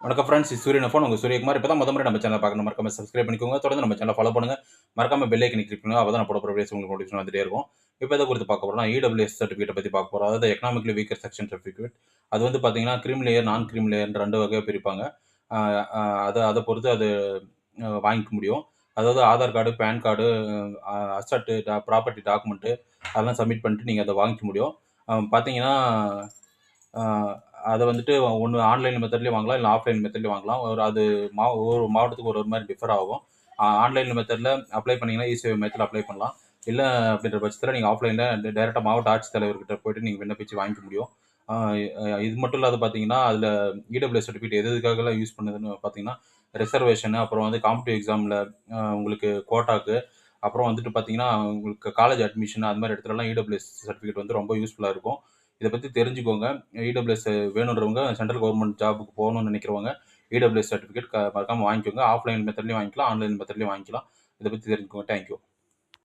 வணக்கம் ஃப்ரெண்ட்ஸ். இது சூரியன் ஃபோன். உங்க சூரியகுமார். இப்போ தான் முறை நம்ம சேனலை பார்க்கணும். மறக்காம சப்ஸ்கிரைப் பண்ணிக்கோங்க. தொடர்ந்து நம்ம சேனலை ஃபாலோ பண்ணுங்க. மறக்காம பெல் ஐக்கனை கிளிக் பண்ணுங்க. அப்போ தான் நான் போடுற வீடியோஸ் உங்களுக்கு நோட்டிஃபிகேஷன் வந்துட்டே இருக்கும். இப்போ எதை குறித்து பார்க்க போறோம்னா, இடபிள்யூஎஸ் சர்டிஃபிகேட்டை பற்றி பார்க்க போறோம். அதாவது எக்கனாமிக்கலி வீக்கர் செக்ஷன் சர்டிஃபிகேட். அது வந்து பார்த்தீங்கன்னா, கிரீம் லேயர், நான் கிரீம் லேயர்ன்ற 2 வகையா பிரிப்பாங்க. அ அ அத பொறுத்து அது வாங்கிக்க முடியும். அதாவது Aadhaar card, PAN card, asset, property document அதெல்லாம் சப்மிட் பண்ணிட்டு நீங்க அத வாங்கிக்க முடியும். பார்த்தீங்கன்னா, அ அத வந்துட்டு ஒண்ணு ஆன்லைன் மெத்தட்லயும் வாங்கலாம், இல்ல ஆஃப்லைன் மெத்தட்லயும் வாங்கலாம். அது ஒவ்வொரு மாவட்டத்துக்கு ஒரு மாரி டிஃபர் ஆகும். ஆன்லைன் மெத்தட்ல அப்ளை பண்ணீங்கன்னா, இ-சேவை மையத்துல அப்ளை பண்ணலாம். இல்ல அப்படின்ற பட்சத்துல நீங்க ஆஃப்லைன்ல டைரக்ட்டா மாவட்ட ஆட்சித்தலைவர்கிட்ட போயிட்டு நீங்க விண்ணப்பிச்சு வாங்கிக்க முடியும். அ இது மட்டும் இல்லாத பார்த்தீங்கன்னா, அதுல இடபிள்யூஎஸ் சர்டிஃபிகேட் எது எதுக்காகலாம் யூஸ் பண்ணுதுன்னு பார்த்தீங்கன்னா, ரிசர்வேஷன், அப்புறம் வந்து காம்படிட்டிவ் எக்ஸாம்ல உங்களுக்கு கோட்டாக்கு, அப்புறம் வந்துட்டு பார்த்தீங்கன்னா, உங்களுக்கு காலேஜ் அட்மிஷன் அது மாரி இடத்துலலாம் இடபிள்யூஎஸ் சர்டிஃபிகேட் வந்து ரொம்ப யூஸ்ஃபுல்லா இருக்கும். இத பத்தி தெரிஞ்சுக்கோங்க. இடபிள்யூஎஸ் வேணுன்றவங்க, சென்ட்ரல் கவர்ன்மென்ட் ஜாப்க்கு போகணும்னு நினைக்கிறவங்க, இடபிள்யூஎஸ் சர்டிஃபிகேட் மறக்காம வாங்கிக்கோங்க. ஆஃப்லைன் மெத்தட்லயும் வாங்கிக்கலாம், ஆன்லைன் மெத்தட்லயும் வாங்கிக்கலாம். இத பத்தி தெரிஞ்சுக்கோங்க. Thank you.